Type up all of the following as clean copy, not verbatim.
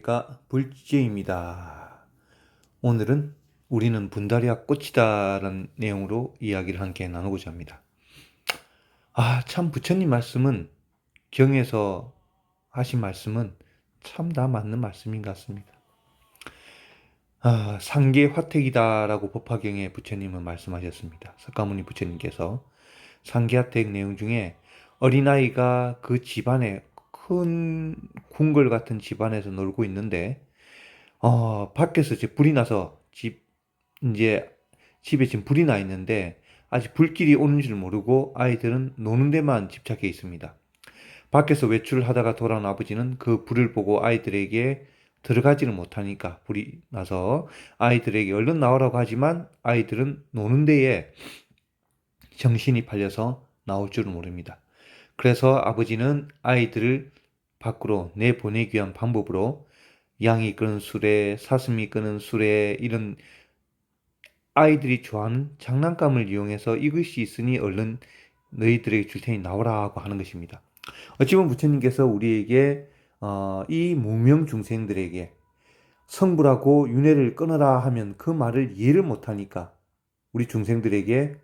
안녕하십니까, 불지입니다. 오늘은 우리는 분다리와 꽃이다라는 내용으로 이야기를 함께 나누고자 합니다. 참 부처님 말씀은, 경에서 하신 말씀은 참 다 맞는 말씀인 것 같습니다. 상계 화택이다라고 법화경에 부처님은 말씀하셨습니다. 석가모니 부처님께서 상계화택 내용 중에 어린아이가 그 집안에, 큰 궁궐 같은 집안에서 놀고 있는데 밖에서 이제 불이 나서 이제 집에 지금 불이 나 있는데 아직 불길이 오는 줄 모르고 아이들은 노는 데만 집착해 있습니다. 밖에서 외출을 하다가 돌아온 아버지는 그 불을 보고 아이들에게 들어가지를 못하니까, 불이 나서 아이들에게 얼른 나오라고 하지만 아이들은 노는 데에 정신이 팔려서 나올 줄을 모릅니다. 그래서 아버지는 아이들을 밖으로 내보내기 위한 방법으로 양이 끄는 수레, 사슴이 끄는 수레, 이런 아이들이 좋아하는 장난감을 이용해서 이것이 있으니 얼른 너희들에게 줄 테니 나오라고 하는 것입니다. 어찌 보면 부처님께서 우리에게 이 무명 중생들에게 성불하고 윤회를 끊어라 하면 그 말을 이해를 못하니까 우리 중생들에게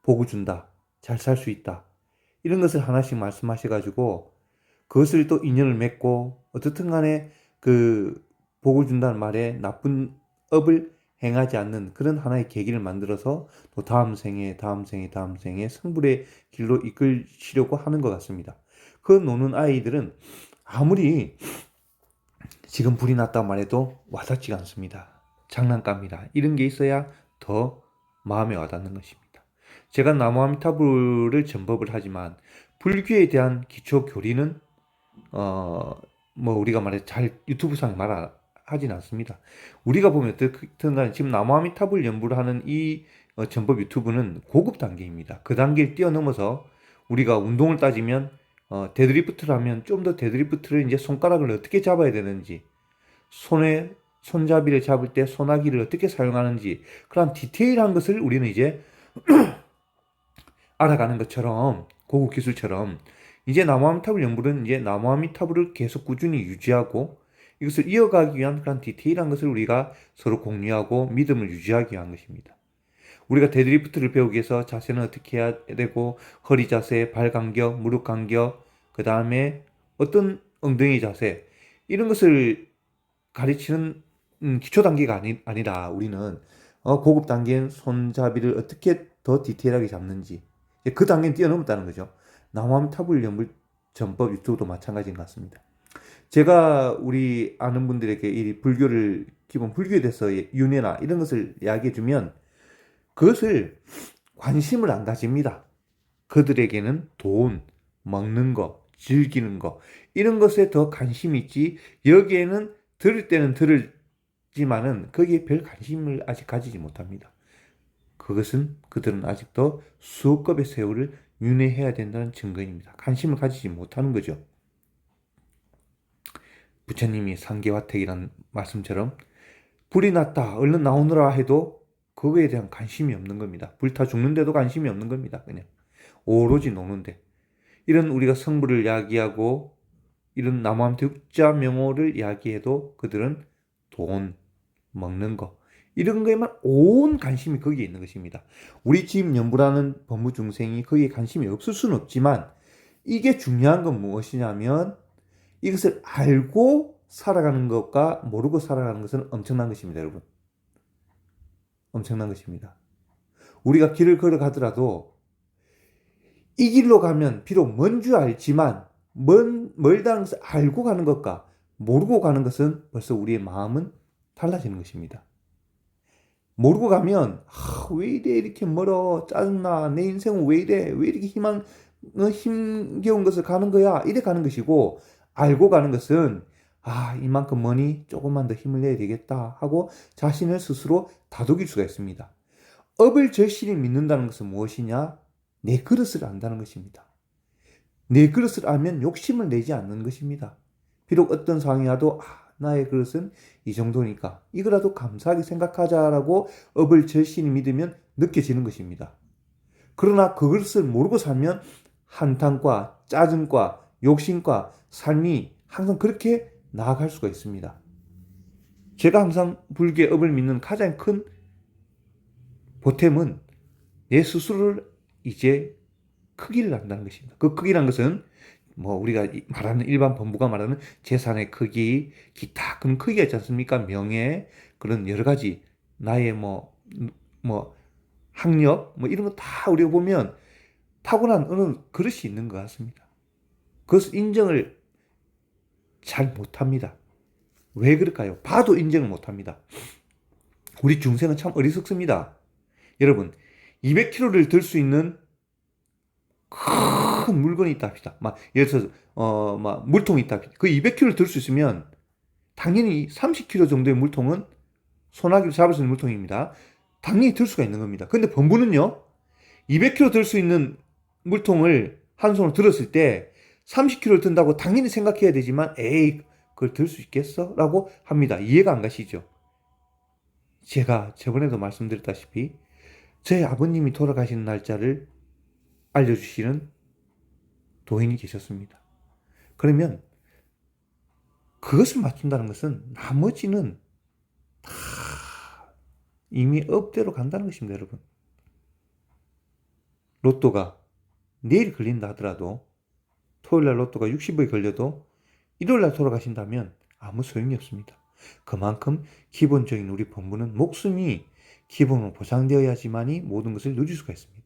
복을 준다, 잘 살 수 있다, 이런 것을 하나씩 말씀하셔가지고 그것을 또 인연을 맺고 어떻든 간에 그 복을 준다는 말에 나쁜 업을 행하지 않는 그런 하나의 계기를 만들어서 또 다음 생에, 다음 생에, 다음 생에 성불의 길로 이끌시려고 하는 것 같습니다. 그 노는 아이들은 아무리 지금 불이 났다고 말해도 와닿지가 않습니다. 장난감이라 이런 게 있어야 더 마음에 와닿는 것입니다. 제가 나무아미타불을 전법을 하지만 불교에 대한 기초 교리는 우리가 말해 잘 유튜브상 말하진 않습니다. 우리가 보면 어떻든 간에 지금 나무아미타불 연구를 하는 이 전법 유튜브는 고급 단계입니다. 그 단계를 뛰어넘어서 우리가 운동을 따지면 데드리프트를 하면 좀 더 데드리프트를 이제 손가락을 어떻게 잡아야 되는지, 손잡이를 잡을 때 소나기를 어떻게 사용하는지, 그런 디테일한 것을 우리는 이제 알아가는 것처럼, 고급 기술처럼 이제 나무아미타불 연구는 이제 나무아미타불을 계속 꾸준히 유지하고 이것을 이어가기 위한 그런 디테일한 것을 우리가 서로 공유하고 믿음을 유지하기 위한 것입니다. 우리가 데드리프트를 배우기 위해서 자세는 어떻게 해야 되고, 허리 자세, 발 간격, 무릎 간격, 그 다음에 어떤 엉덩이 자세, 이런 것을 가르치는 기초 단계가 아니라 우리는 고급 단계인 손잡이를 어떻게 더 디테일하게 잡는지, 그 단계는 뛰어넘었다는 거죠. 나무아미타불 연불 전법 유튜브도 마찬가지인 것 같습니다. 제가 우리 아는 분들에게 이 불교를, 기본 불교에 대해서 윤회나 이런 것을 이야기해 주면 그것을 관심을 안 가집니다. 그들에게는 돈, 먹는 거, 즐기는 거, 이런 것에 더 관심이 있지, 여기에는 들을 때는 들을지만은 거기에 별 관심을 아직 가지지 못합니다. 그것은 그들은 아직도 수업급의 세월을 윤회해야 된다는 증거입니다. 관심을 가지지 못하는 거죠. 부처님이 상계화택이라는 말씀처럼 불이 났다, 얼른 나오느라 해도 그거에 대한 관심이 없는 겁니다. 불타 죽는데도 관심이 없는 겁니다. 그냥 오로지 노는데, 이런 우리가 성불을 야기하고 이런 나무함득자 명호를 야기해도 그들은 돈, 먹는 거, 이런 거에만 온 관심이 거기에 있는 것입니다. 우리 집 연부라는 법무중생이 거기에 관심이 없을 수는 없지만, 이게 중요한 건 무엇이냐면 이것을 알고 살아가는 것과 모르고 살아가는 것은 엄청난 것입니다, 여러분. 엄청난 것입니다. 우리가 길을 걸어가더라도 이 길로 가면 비록 먼 줄 알지만 멀다는 것을 알고 가는 것과 모르고 가는 것은 벌써 우리의 마음은 달라지는 것입니다. 모르고 가면 왜 이래, 이렇게 멀어, 짜증나, 내 인생은 왜 이래, 왜 이렇게 힘겨운 것을 가는 거야, 이래 가는 것이고, 알고 가는 것은 이만큼 머니 조금만 더 힘을 내야 되겠다 하고 자신을 스스로 다독일 수가 있습니다. 업을 절실히 믿는다는 것은 무엇이냐? 내 그릇을 안다는 것입니다. 내 그릇을 알면 욕심을 내지 않는 것입니다. 비록 어떤 상황이 와도 나의 그릇은 이 정도니까 이거라도 감사하게 생각하자라고 업을 절실히 믿으면 느껴지는 것입니다. 그러나 그 그릇을 모르고 살면 한탄과 짜증과 욕심과 삶이 항상 그렇게 나아갈 수가 있습니다. 제가 항상 불교의 업을 믿는 가장 큰 보탬은 내 스스로를 이제 크기를 한다는 것입니다. 그 크기란 것은 뭐 우리가 말하는 일반 범부가 말하는 재산의 크기, 기타 그런 크기가 있지 않습니까? 명예 그런 여러 가지 나의 뭐 학력 뭐 이런 거 다 우리가 보면 타고난 어느 그릇이 있는 것 같습니다. 그것을 인정을 잘 못합니다. 왜 그럴까요? 봐도 인정을 못합니다. 우리 중생은 참 어리석습니다. 여러분, 200kg를 들 수 있는 큰 물건이 있다 합시다. 막 예를 들어서 막 물통이 있다 합시다. 그 200kg를 들 수 있으면 당연히 30kg 정도의 물통은 소나기를 잡을 수 있는 물통입니다. 당연히 들 수가 있는 겁니다. 근데 범부는요, 200kg 들 수 있는 물통을 한 손으로 들었을 때 30kg를 든다고 당연히 생각해야 되지만 에이 그걸 들 수 있겠어? 라고 합니다. 이해가 안 가시죠? 제가 저번에도 말씀드렸다시피 저희 아버님이 돌아가시는 날짜를 알려주시는 도인이 계셨습니다. 그러면 그것을 맞춘다는 것은 나머지는 다 이미 업대로 간다는 것입니다, 여러분. 로또가 내일 걸린다 하더라도 토요일날 로또가 60억이 걸려도 일요일날 돌아가신다면 아무 소용이 없습니다. 그만큼 기본적인 우리 본분은 목숨이 기본으로 보장되어야지만이 모든 것을 누릴 수가 있습니다.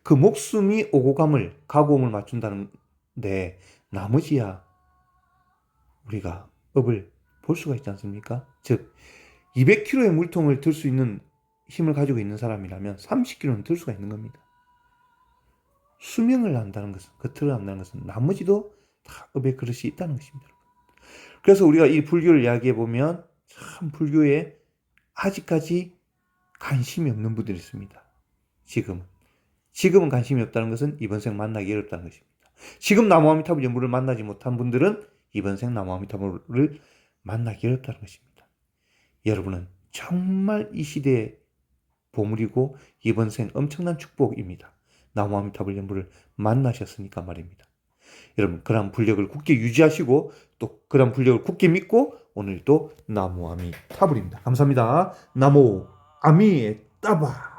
그 목숨이 오고 감을 가고음을 맞춘다는데 나머지야 우리가 업을 볼 수가 있지 않습니까? 즉 200kg의 물통을 들 수 있는 힘을 가지고 있는 사람이라면 30kg는 들 수가 있는 겁니다. 수명을 한다는 것은, 겉을 한다는 것은 나머지도 다 업의 그릇이 있다는 것입니다. 그래서 우리가 이 불교를 이야기해 보면 참 불교에 아직까지 관심이 없는 분들이 있습니다. 지금은 관심이 없다는 것은 이번 생 만나기 어렵다는 것입니다. 지금 나무아미타불 연부를 만나지 못한 분들은 이번 생 나무아미타불을 만나기 어렵다는 것입니다. 여러분은 정말 이 시대의 보물이고 이번 생 엄청난 축복입니다. 나무아미타불 연부를 만나셨으니까 말입니다. 여러분 그런 불력을 굳게 유지하시고 또 그런 불력을 굳게 믿고 오늘도 나무아미타불입니다. 감사합니다. 나무 아미에 따바.